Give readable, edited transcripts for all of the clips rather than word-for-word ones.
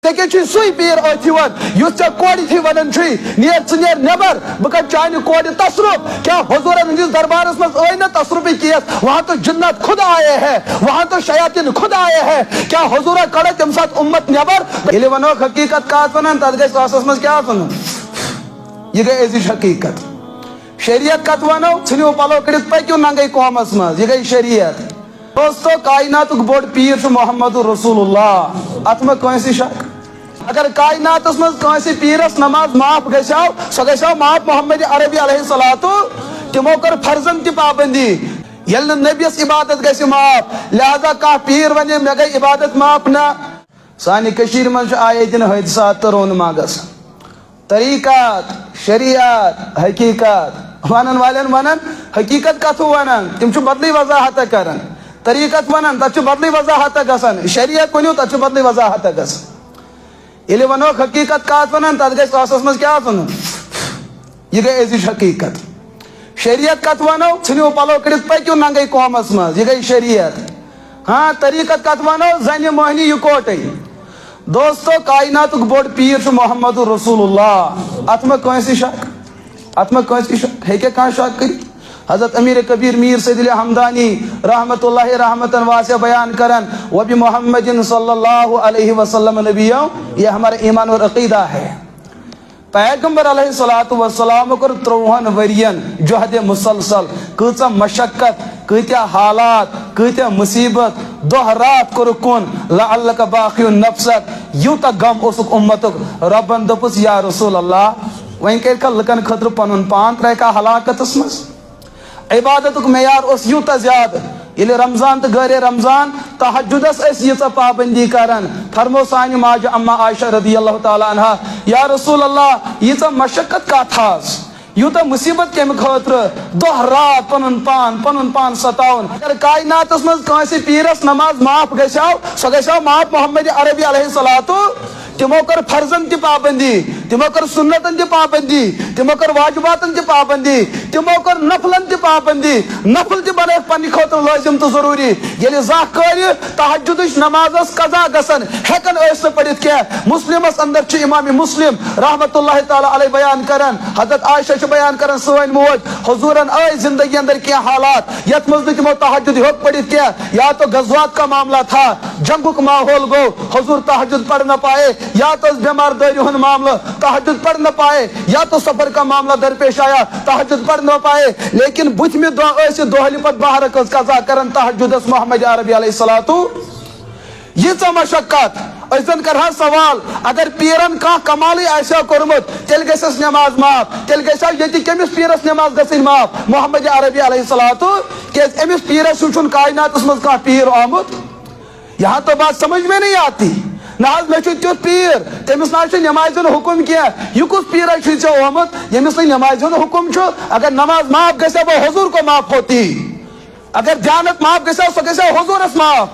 ژےٚ سُے پیٖر أتھۍ یِوان یُس ژےٚ کورِ تھی وَنان چھُے نیر ژٕ نیر نٮ۪بر بہٕ کَرٕ چانہِ کورِ تصرُف کیٛاہ حضوٗرن ہٕنٛدِس دربارس منٛز آے نہ تصرُفٕکۍ کیس وہاں تو جنت خود آئے ہیں وہاں تو شیاطین خود آئے ہیں کیٛاہ حضوٗرا کڑے تَمہِ ساتہٕ اُمت نٮ۪بر ییٚلہِ وَنوکھ حقیٖقت کَتھ وَنان تتھ گژھِ آسس منٛز کیٛاہ وَنُن یہِ گٔے أزِچ حقیٖقت شریعت کتھ وَنو ژھٕنِو پلو کٔڑِتھ پٔکِو ننگے قومس منٛز یہِ گٔے شریعت دوستو کائناتُک بوٚڑ پیٖر چھُ محمد رسول اللہ اتھ ما کٲنٛسہِ شک اگر کائناتس منٛز کٲنٛسہِ پیٖرس نماز معاف گژھیو سۄ گژھیو معاف محمد عربی علیہ صلاتُ تِمو کٔر فرضن تہِ پابندی ییٚلہِ نہٕ نبیس عبادت گژھِ معاف لہذا کانٛہہ پیٖر ونہِ مےٚ گٔے عبادت معاف نہ سانہِ کٔشیٖرِ منٛز چھُ آیے دِنہٕ حٲدثات تہٕ رونما گژھان طریقات شریعت حقیقت ونن والٮ۪ن ونن حقیقت کتھ ونان تِم چھِ بدلٕے وضاحتہ کران طریقت ونان تتھ چھِ بدلٕے وضاحتہ گژھان شریعت ؤنِو تتھ چھِ بدلٕے وضاحتہ گژھان ییٚلہِ ونوکھ حقیقت کتھ ونان تتھ گژھِ آسس منٛز کیٛاہ وَنُن یہِ گٔے أزِچ حقیقت شریعت کتھ ونو ژھٕنِو پلو کٔڑِتھ پٔکِو ننگے قومس منٛز یہِ گٔے شریعت ہاں طریقت کتھ ونو زنہِ مۄہنی یِکوٹے دوستو کائناتُک بوٚڑ پیٖر چھُ محمد رسول اللہ اتھ ما کٲنٛسہِ شک اتھ ما کٲنٛسہِ شک ہیٚکیٛاہ کانٛہہ شک کٔرِتھ حضرت امیر کبیر میر سید ہمدانی رحمت اللہ رحمتن واسع بیان کرن وبی محمد صلی اللہ علیہ وسلم نبیوں یہ ہمارا ایمان اور عقیدہ ہے پیغمبر علیہ الصلوۃ والسلام کر 30 ورین جہد مسلسل کۭژاہ مشقت کۭتیاہ حالات کۭتیاہ مصیبت دۄہ رات کور کُن لعلک باقی نفسک یوٗتاہ غم اوسُکھ اُمتُک ربن دوٚپُس یا رسول اللہ وۄنۍ کٔرِکھا لُکن خٲطرٕ پنُن پان ترٛایکھا ہلاکتس منٛز عبادتُک معیار اوس یوٗتاہ زیادٕ ییٚلہِ رمضان تہٕ گٲرے رمضان تہجُدس ٲسۍ ییٖژاہ پابندی کران فرمو سانہِ ماجہِ اما عائشہ رضی اللہ تعالیٰ عنہا یا رسول اللہ ییٖژاہ مشقت کتھ حظ یوٗتاہ مصیبت کمہِ خٲطرٕ دۄہ رات پنُن پان ستاوُن اگر کائناتس منٛز کٲنٛسہِ پیٖرس نماز معاف گژھیو سۄ گژھیو معاف محمد عربی علیہ صلاتُ تِمو کٔر فرضن تہِ پابندی تِمو کٔر سُنتن تہِ پابندی تِمو کٔر واجباتن تہِ پابندی تِمو کٔر نفلن تہِ پابندی نفل تہِ بنٲوِکھ پننہِ خٲطرٕ لٲزم تہٕ ضروٗری ییٚلہِ زانٛہہ کٲرِ تہجُدٕچ نماز ٲس قضا گژھان ہٮ۪کان ٲسۍ نہٕ پٔرِتھ کینٛہہ مسلمس اندر چھُ امام مسلم رحمت اللہ تعالیٰ علیہ بیان کران حضرت عائشہ چھِ بیان کران سٲنۍ موج حضوٗرن آے زندگی اندر کینٛہہ حالات یتھ منٛز نہٕ تِمو تہجُد ہیوٚک پٔرِتھ کینٛہہ یا تو غزوات کا معاملہ تھا جنگُک ماحول گوٚو حضوٗر تہجُد پڑھ نہ پائے یا تو بیمار دٲری ہُنٛد معاملہ تہجُد پڑھ نہ پائے یا تو سفر کا معاملہ درپیش آیا تہجُد پڑھ نہ پائے لیکن بُتھمہِ دۄہ ٲسۍ دۄہلہِ پتہٕ بہرک ٲس قضا کران تہجُدس محمد عربی علیہ صلاتُ ییٖژاہ مشقت أسۍ زن کرہا سوال اگر پیٖرن کانٛہہ کمالٕے آسہِ ہا کوٚرمُت تیٚلہِ گژھٮ۪س نٮ۪ماز معاف تیٚلہِ گژھِ ہا ییٚتہِ کٔمِس پیٖرس نٮ۪ماز گژھٕنۍ معاف محمد عربی علیہ صلاتُ کیٛازِ أمِس پیٖرس ہیوٗ چھُنہٕ کائناتس منٛز کانٛہہ پیٖر آمُت یہاں تو بات سمجھ میں نہیں آتی نہ حظ مےٚ چھُ تیُتھ پیٖر تٔمِس نہ حظ چھُ نٮ۪مازِ ہُنٛد حُکُم کینٛہہ یہِ کُس پیٖرا چھُے ژےٚ آمُت ییٚمِس نہٕ نٮ۪مازِ ہُنٛد حُکُم چھُ اگر نماز معاف گژھِ ہا وہ حضوٗر کو معاف ہوتی اگر دیانت معاف گژھِ ہا سۄ گژھِ ہا حضوٗرس معاف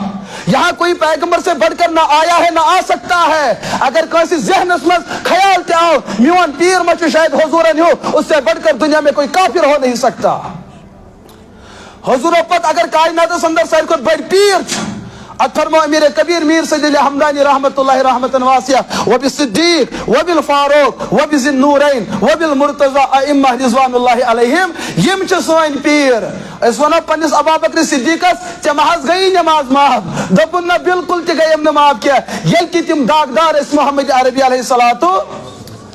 یہاں کوئی پیغمبر سے بڑھ کر نہ آیا ہے نہ آ سکتا ہے اگر کٲنٛسہِ ذہنس منٛز خیال تہِ آو میون پیٖر ما چھُ شاید حضوٗرن ہیوٗ اس سے بڑھ کر دنیا میں کوئی کافر ہو نہیں سکتا حضوٗرو پتہٕ اگر کائناتس اندر ساروی کھۄتہٕ بٔڑۍ پیٖر چھُ اتھ فرمو امیر کبیر میر سید ہمدانی رحمت اللہ رحمتن واسعہ وبی صدیق وبالفاروق وبذی النورین وبالمرتضی ائمہ رضوان اللہ علیہم یم چھِ سٲنۍ پیٖر أسۍ ونو پننس ابوبکر صدیقس ژےٚ ما حظ گٔیی نٮ۪ماز معاف دوٚپُن نہ بالکل تہِ گٔیم نہٕ معاف کینٛہہ ییٚلہِ کہِ تِم داغدار ٲسۍ محمد عربی علیہ صلاتُ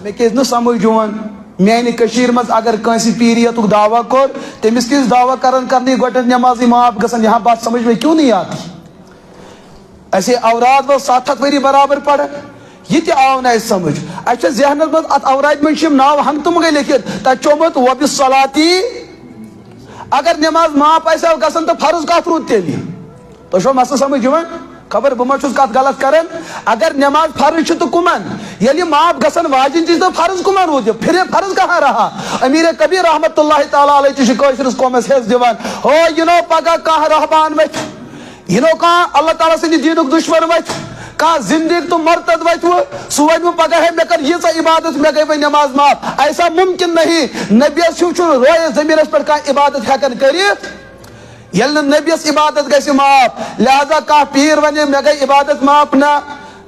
مےٚ کیازِ نہٕ سمجھ یِوان میانہِ کٔشیٖرِ منٛز اگر کٲنٛسہِ پیٖریتُک دعویٰ کوٚر تٔمِس کِس دعویٰ کرنی گۄڈنٮ۪تھ نٮ۪مازٕے معاف گژھان یہاں بات سمجھ میں کیوں نہیں آتی اَسے اوراد وہ 700 ؤری برابر پڑھان یہ تہِ آو نہٕ اَسہِ سمجھ اَسہِ چھِ ذہنس منٛز اتھ اورادِ منٛز چھِ یِم ناو ہنٛگہٕ تہٕ منٛگے لیکھِتھ تتہِ چھُ آمُت وبِالصلاتی اگر نٮ۪ماز معاف آسہِ ہا گژھان تہٕ فرض کتھ روٗد تیٚلہِ تۄہہِ چھُوا مسلہٕ سمجھ یِوان خبر بہٕ ما چھُس کتھ غلط کران اگر نٮ۪ماز فرض چھِ تہٕ کُمن ییٚلہِ یہِ معاف گژھان واجِنۍ تہِ چھِ تہٕ فرض کُمن روٗد یہِ پھرے فرض کہاں رہا امیر کبیر رحمت اللہ تعالیٰ علیہ تہِ چھُ کٲشرِس قومس حِصہٕ دِوان ہو یِنو پگاہ کانٛہہ رحبان وتھِ یِنو کانٛہہ اللہ تعالیٰ سٕنٛدِ دیٖنُک دُشمن وتھِ کانٛہہ زندگی تو مرتد وتھِ سُہ وَنہِ پگاہ ہے مےٚ کٔر ییٖژاہ عبادت مےٚ گٔے وۄنۍ نٮ۪ماز معاف ایسا ممکن نہیں نبیس ہیوٗ چھُنہٕ رویے زٔمیٖنس پٮ۪ٹھ کانٛہہ عبادت ہٮ۪کان کٔرِتھ ییٚلہِ نہٕ نبیس عبادت گژھِ معاف لہذا کانٛہہ پیٖر وَنہِ مےٚ گٔے عبادت معاف نہ